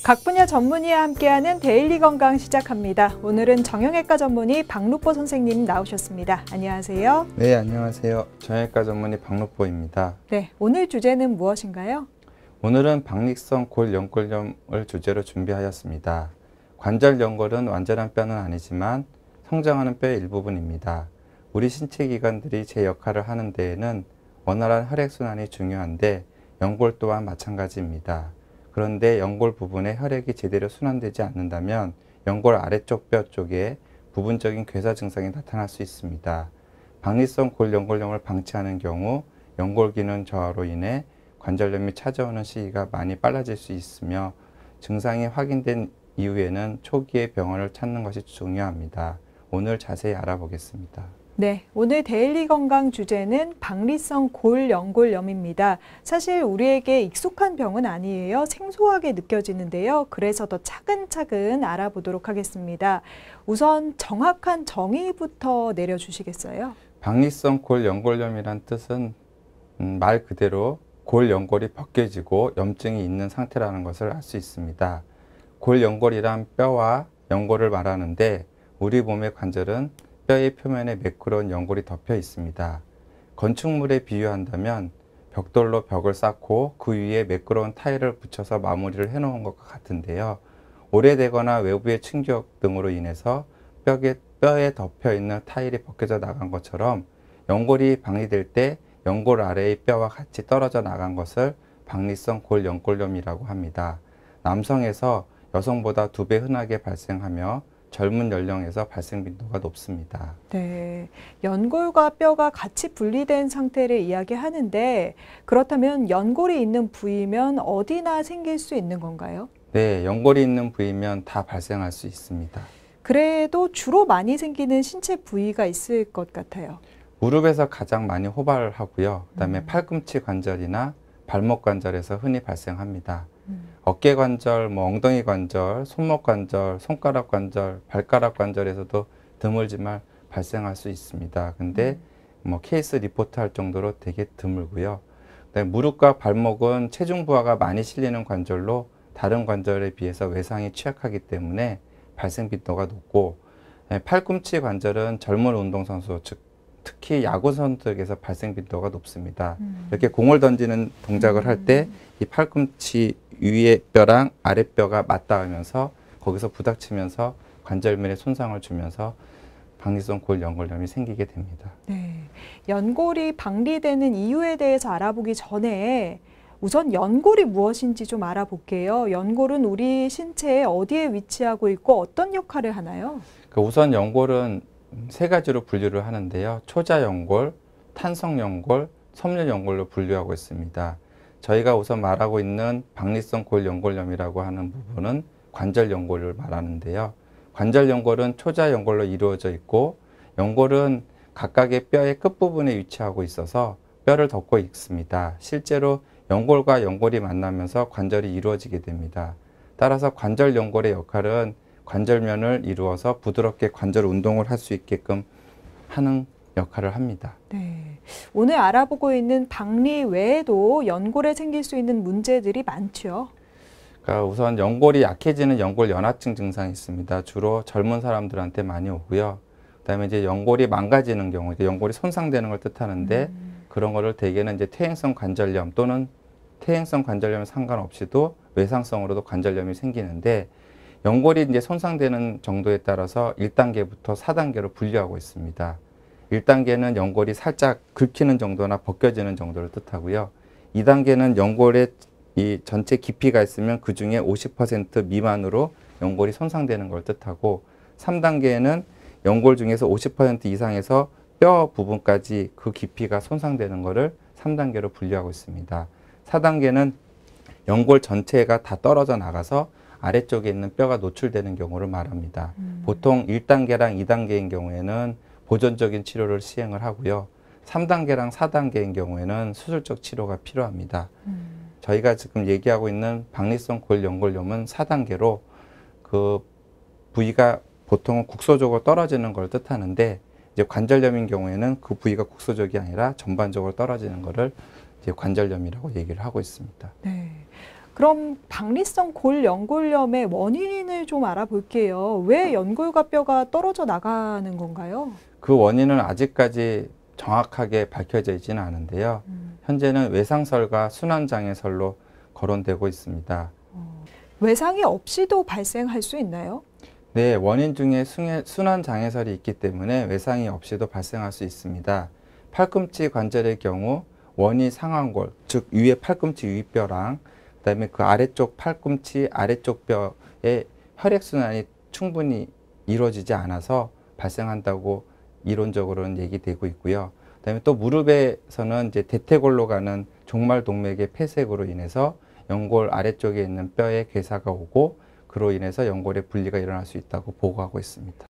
각 분야 전문의와 함께하는 데일리 건강 시작합니다. 오늘은 정형외과 전문의 박루포 선생님 나오셨습니다. 안녕하세요. 네, 안녕하세요. 정형외과 전문의 박루포입니다. 네, 오늘 주제는 무엇인가요? 오늘은 박리성 골연골염을 주제로 준비하였습니다. 관절 연골은 완전한 뼈는 아니지만 성장하는 뼈의 일부분입니다. 우리 신체 기관들이 제 역할을 하는 데에는 원활한 혈액순환이 중요한데 연골 또한 마찬가지입니다. 그런데 연골 부분에 혈액이 제대로 순환되지 않는다면 연골 아래쪽 뼈 쪽에 부분적인 괴사 증상이 나타날 수 있습니다. 박리성 골연골염을 방치하는 경우 연골 기능 저하로 인해 관절염이 찾아오는 시기가 많이 빨라질 수 있으며 증상이 확인된 이후에는 초기에 병원을 찾는 것이 중요합니다. 오늘 자세히 알아보겠습니다. 네, 오늘 데일리 건강 주제는 박리성 골연골염입니다. 사실 우리에게 익숙한 병은 아니에요. 생소하게 느껴지는데요. 그래서 더 차근차근 알아보도록 하겠습니다. 우선 정확한 정의부터 내려주시겠어요? 박리성 골연골염이란 뜻은 말 그대로 골연골이 벗겨지고 염증이 있는 상태라는 것을 알 수 있습니다. 골연골이란 뼈와 연골을 말하는데 우리 몸의 관절은 뼈의 표면에 매끄러운 연골이 덮여 있습니다. 건축물에 비유한다면 벽돌로 벽을 쌓고 그 위에 매끄러운 타일을 붙여서 마무리를 해놓은 것과 같은데요. 오래되거나 외부의 충격 등으로 인해서 뼈에 덮여 있는 타일이 벗겨져 나간 것처럼 연골이 박리될 때 연골 아래의 뼈와 같이 떨어져 나간 것을 박리성 골연골염이라고 합니다. 남성에서 여성보다 2배 흔하게 발생하며 젊은 연령에서 발생 빈도가 높습니다. 네, 연골과 뼈가 같이 분리된 상태를 이야기하는데 그렇다면 연골이 있는 부위면 어디나 생길 수 있는 건가요? 네, 연골이 있는 부위면 다 발생할 수 있습니다. 그래도 주로 많이 생기는 신체 부위가 있을 것 같아요. 무릎에서 가장 많이 호발하고요. 그다음에 팔꿈치 관절이나 발목 관절에서 흔히 발생합니다. 어깨 관절, 엉덩이 관절, 손목 관절, 손가락 관절, 발가락 관절에서도 드물지만 발생할 수 있습니다. 근데 케이스 리포트 할 정도로 되게 드물고요. 그다음에 무릎과 발목은 체중 부하가 많이 실리는 관절로 다른 관절에 비해서 외상이 취약하기 때문에 발생 빈도가 높고, 팔꿈치 관절은 젊은 운동선수, 즉 특히 야구 선수들에게서 발생 빈도가 높습니다. 이렇게 공을 던지는 동작을 할 때 이 팔꿈치 위의 뼈랑 아랫뼈가 맞닿으면서 거기서 부닥치면서 관절면에 손상을 주면서 박리성 골연골염이 생기게 됩니다. 네, 연골이 박리되는 이유에 대해서 알아보기 전에 우선 연골이 무엇인지 좀 알아볼게요. 연골은 우리 신체에 어디에 위치하고 있고 어떤 역할을 하나요? 우선 연골은 3가지로 분류를 하는데요. 초자연골, 탄성연골, 섬유연골로 분류하고 있습니다. 저희가 우선 말하고 있는 박리성 골연골염이라고 하는 부분은 관절연골을 말하는데요. 관절연골은 초자연골로 이루어져 있고 연골은 각각의 뼈의 끝부분에 위치하고 있어서 뼈를 덮고 있습니다. 실제로 연골과 연골이 만나면서 관절이 이루어지게 됩니다. 따라서 관절연골의 역할은 관절면을 이루어서 부드럽게 관절 운동을 할 수 있게끔 하는 역할을 합니다. 네, 오늘 알아보고 있는 박리 외에도 연골에 생길 수 있는 문제들이 많죠. 그러니까 우선 연골이 약해지는 연골 연화증 증상이 있습니다. 주로 젊은 사람들한테 많이 오고요. 그다음에 이제 연골이 망가지는 경우, 연골이 손상되는 걸 뜻하는데 그런 거를 대개는 이제 퇴행성 관절염 또는 퇴행성 관절염에 상관없이도 외상성으로도 관절염이 생기는데 연골이 이제 손상되는 정도에 따라서 1단계부터 4단계로 분류하고 있습니다. 1단계는 연골이 살짝 긁히는 정도나 벗겨지는 정도를 뜻하고요. 2단계는 연골의 이 전체 깊이가 있으면 그 중에 50% 미만으로 연골이 손상되는 걸 뜻하고 3단계에는 연골 중에서 50% 이상에서 뼈 부분까지 그 깊이가 손상되는 것을 3단계로 분류하고 있습니다. 4단계는 연골 전체가 다 떨어져 나가서 아래쪽에 있는 뼈가 노출되는 경우를 말합니다. 보통 1단계랑 2단계인 경우에는 보존적인 치료를 시행을 하고요. 3단계랑 4단계인 경우에는 수술적 치료가 필요합니다. 저희가 지금 얘기하고 있는 박리성 골연골염은 4단계로 그 부위가 보통은 국소적으로 떨어지는 걸 뜻하는데 이제 관절염인 경우에는 그 부위가 국소적이 아니라 전반적으로 떨어지는 것을 이제 관절염이라고 얘기를 하고 있습니다. 네. 그럼 박리성 골연골염의 원인을 좀 알아볼게요. 왜 연골과 뼈가 떨어져 나가는 건가요? 그 원인은 아직까지 정확하게 밝혀져 있지는 않은데요. 현재는 외상설과 순환장애설로 거론되고 있습니다. 외상이 없이도 발생할 수 있나요? 네, 원인 중에 순환장애설이 있기 때문에 외상이 없이도 발생할 수 있습니다. 팔꿈치 관절의 경우 원위 상완골, 즉 위에 팔꿈치 위뼈랑 그다음에 그 아래쪽 팔꿈치 아래쪽 뼈에 혈액순환이 충분히 이루어지지 않아서 발생한다고 이론적으로는 얘기되고 있고요. 그다음에 또 무릎에서는 이제 대퇴골로 가는 종말동맥의 폐색으로 인해서 연골 아래쪽에 있는 뼈에 괴사가 오고 그로 인해서 연골의 분리가 일어날 수 있다고 보고하고 있습니다.